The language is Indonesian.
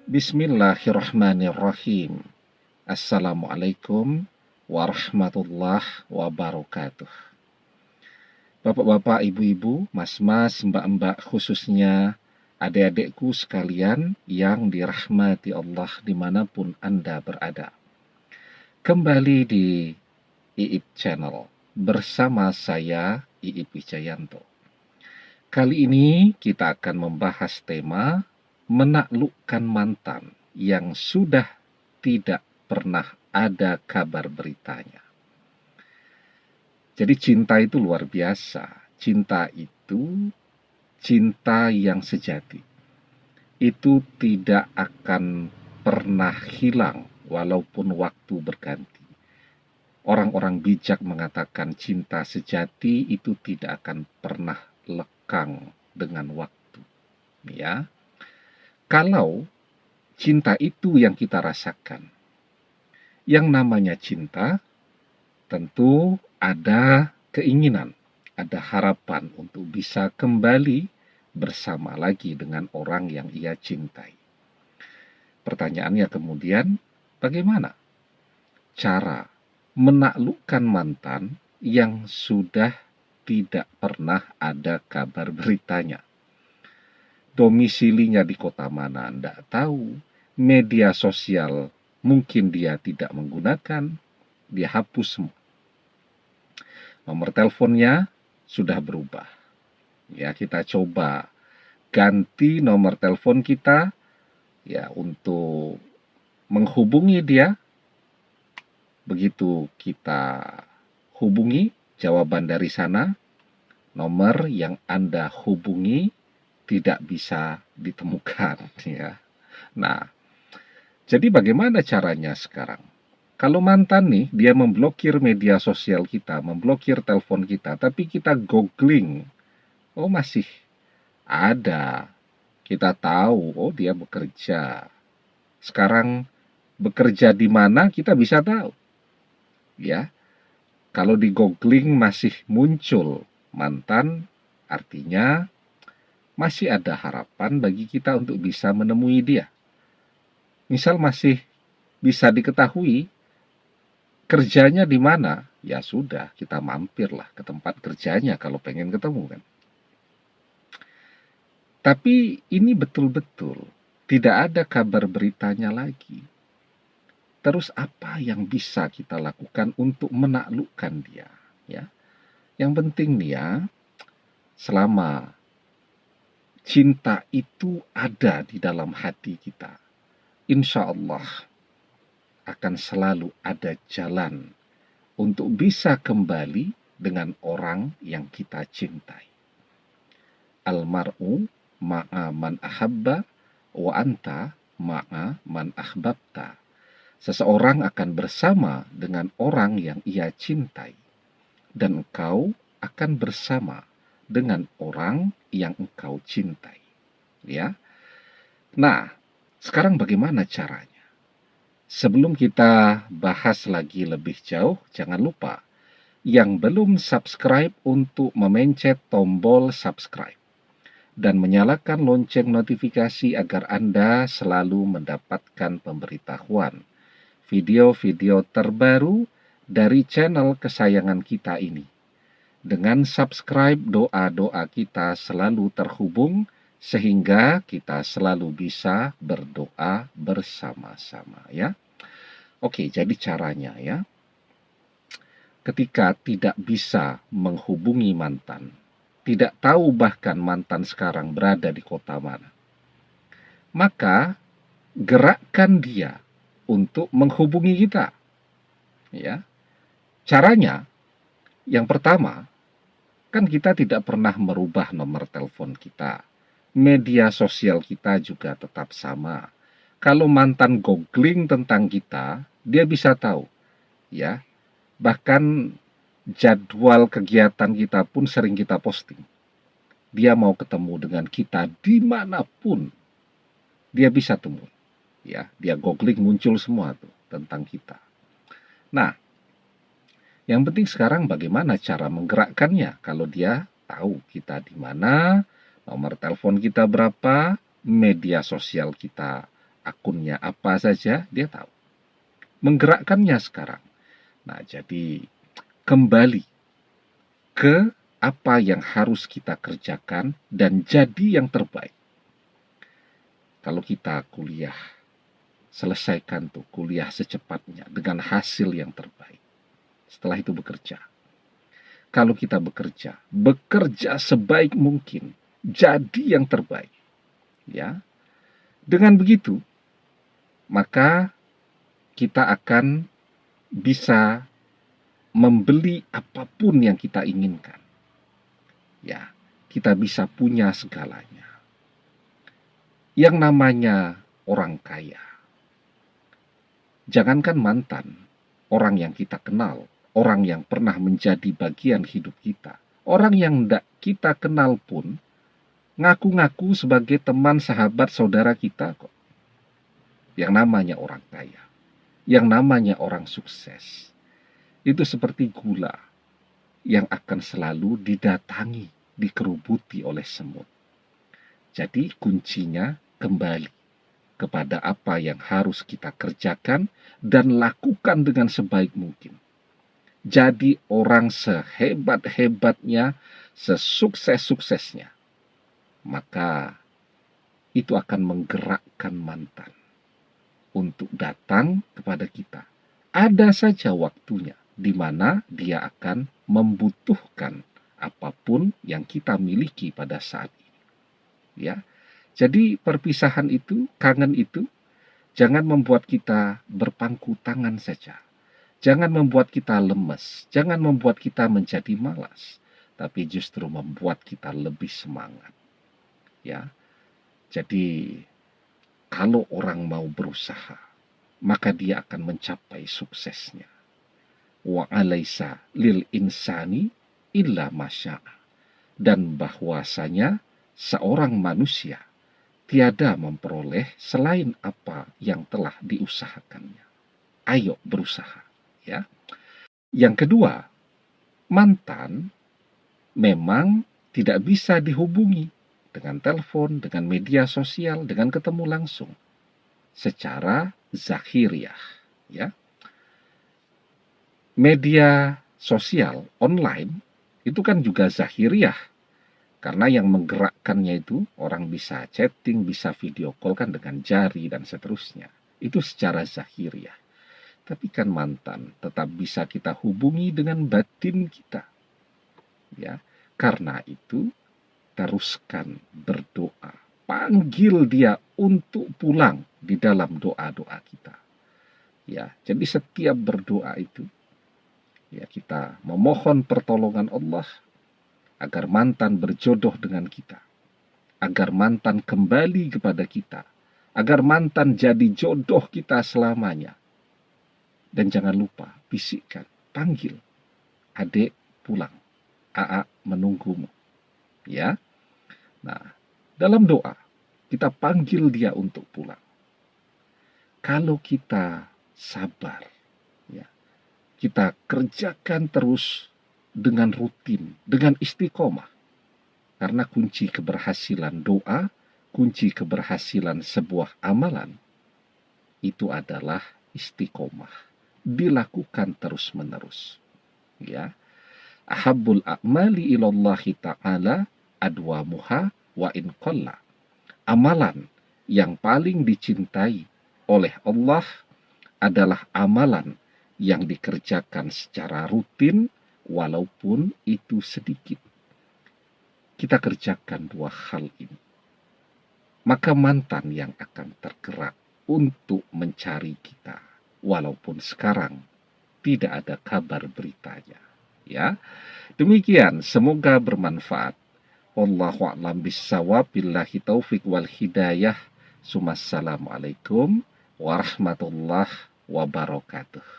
Bismillahirrahmanirrahim. Assalamualaikum warahmatullahi wabarakatuh. Bapak-bapak, ibu-ibu, mas-mas, mbak-mbak, khususnya adik-adikku sekalian yang dirahmati Allah dimanapun Anda berada. Kembali di IIP Channel bersama saya, IIP Wijayanto. Kali ini kita akan membahas tema menaklukkan mantan yang sudah tidak pernah ada kabar beritanya. Jadi cinta itu luar biasa. Cinta itu cinta yang sejati. Itu tidak akan pernah hilang walaupun waktu berganti. Orang-orang bijak mengatakan cinta sejati itu tidak akan pernah lekang dengan waktu. Ya. Kalau cinta itu yang kita rasakan, yang namanya cinta tentu ada keinginan, ada harapan untuk bisa kembali bersama lagi dengan orang yang ia cintai. Pertanyaannya kemudian, bagaimana cara menaklukkan mantan yang sudah tidak pernah ada kabar beritanya? Domisilinya di kota mana Anda tahu, media sosial mungkin dia tidak menggunakan, dia hapus semua. Nomor teleponnya sudah berubah. Ya, kita coba ganti nomor telepon kita ya untuk menghubungi dia. Begitu kita hubungi, jawaban dari sana, nomor yang Anda hubungi tidak bisa ditemukan, ya. Nah, jadi bagaimana caranya sekarang? Kalau mantan nih, dia memblokir media sosial kita, memblokir telepon kita, tapi kita googling, oh masih ada. Kita tahu, oh dia bekerja. Sekarang bekerja di mana kita bisa tahu. Ya. Kalau di googling masih muncul mantan, artinya masih ada harapan bagi kita untuk bisa menemui dia. Misal masih bisa diketahui kerjanya di mana, ya sudah, kita mampirlah ke tempat kerjanya kalau pengen ketemu kan. Tapi ini betul-betul tidak ada kabar beritanya lagi. Terus apa yang bisa kita lakukan untuk menaklukkan dia? Ya, yang penting nih ya, selama cinta itu ada di dalam hati kita, insya Allah akan selalu ada jalan untuk bisa kembali dengan orang yang kita cintai. Almar'u ma'a man ahabba wa anta ma'a man ahbabta. Seseorang akan bersama dengan orang yang ia cintai, dan engkau akan bersama dengan orang yang engkau cintai. Ya. Nah, sekarang bagaimana caranya? Sebelum kita bahas lagi lebih jauh, jangan lupa yang belum subscribe untuk memencet tombol subscribe dan menyalakan lonceng notifikasi agar Anda selalu mendapatkan pemberitahuan video-video terbaru dari channel kesayangan kita ini. Dengan subscribe, doa-doa kita selalu terhubung sehingga kita selalu bisa berdoa bersama-sama ya. Oke, jadi caranya ya. Ketika tidak bisa menghubungi mantan, tidak tahu bahkan mantan sekarang berada di kota mana, maka gerakkan dia untuk menghubungi kita. Ya. Caranya yang pertama, kan kita tidak pernah merubah nomor telepon kita. Media sosial kita juga tetap sama. Kalau mantan googling tentang kita, dia bisa tahu. Ya. Bahkan jadwal kegiatan kita pun sering kita posting. Dia mau ketemu dengan kita dimanapun, dia bisa temui. Ya, dia googling muncul semua tuh tentang kita. Nah, yang penting sekarang bagaimana cara menggerakkannya. Kalau dia tahu kita di mana, nomor telepon kita berapa, media sosial kita akunnya apa saja, dia tahu. Menggerakkannya sekarang. Nah, jadi kembali ke apa yang harus kita kerjakan dan jadi yang terbaik. Kalau kita kuliah, selesaikan tuh kuliah secepatnya dengan hasil yang terbaik. Setelah itu bekerja. Kalau kita bekerja sebaik mungkin, jadi yang terbaik. Ya. Dengan begitu, maka kita akan bisa membeli apapun yang kita inginkan. Ya, kita bisa punya segalanya. Yang namanya orang kaya, jangankan mantan, orang yang kita kenal, orang yang pernah menjadi bagian hidup kita, orang yang tidak kita kenal pun ngaku-ngaku sebagai teman, sahabat, saudara kita kok. Yang namanya orang kaya, yang namanya orang sukses, itu seperti gula yang akan selalu didatangi, dikerubuti oleh semut. Jadi kuncinya kembali kepada apa yang harus kita kerjakan dan lakukan dengan sebaik mungkin. Jadi orang sehebat-hebatnya, sesukses-suksesnya, maka itu akan menggerakkan mantan untuk datang kepada kita. Ada saja waktunya di mana dia akan membutuhkan apapun yang kita miliki pada saat ini. Ya. Jadi perpisahan itu, kangen itu, jangan membuat kita berpangku tangan saja. Jangan membuat kita lemes, jangan membuat kita menjadi malas, tapi justru membuat kita lebih semangat. Ya. Jadi kalau orang mau berusaha, maka dia akan mencapai suksesnya. Wa alaisa lil insani illa masya'a. Dan bahwasanya seorang manusia tiada memperoleh selain apa yang telah diusahakannya. Ayo berusaha, ya. Yang kedua, mantan memang tidak bisa dihubungi dengan telepon, dengan media sosial, dengan ketemu langsung secara zahiriah, ya. Media sosial online itu kan juga zahiriah, karena yang menggerakkannya itu orang bisa chatting, bisa video call kan dengan jari dan seterusnya. Itu secara zahiriah. Tapi kan mantan tetap bisa kita hubungi dengan batin kita. Ya, karena itu teruskan berdoa. Panggil dia untuk pulang di dalam doa-doa kita. Ya, jadi setiap berdoa itu ya kita memohon pertolongan Allah agar mantan berjodoh dengan kita, agar mantan kembali kepada kita, agar mantan jadi jodoh kita selamanya. Dan jangan lupa, bisikkan, panggil, adik pulang, AA menunggumu. Ya, nah dalam doa, kita panggil dia untuk pulang. Kalau kita sabar, ya, kita kerjakan terus dengan rutin, dengan istiqomah. Karena kunci keberhasilan doa, kunci keberhasilan sebuah amalan, itu adalah istiqomah. Dilakukan terus-menerus. Ya. Ahabbul a'mali ilallahi ta'ala adwamuha wa in qalla. Amalan yang paling dicintai oleh Allah adalah amalan yang dikerjakan secara rutin, walaupun itu sedikit. Kita kerjakan dua hal ini. Maka mantan yang akan tergerak untuk mencari kita. Walaupun sekarang tidak ada kabar beritanya. Ya, demikian. Semoga bermanfaat. Wallahu a'lam bissawab. Billahi taufiq wal hidayah. Assalamualaikum warahmatullahi wabarakatuh.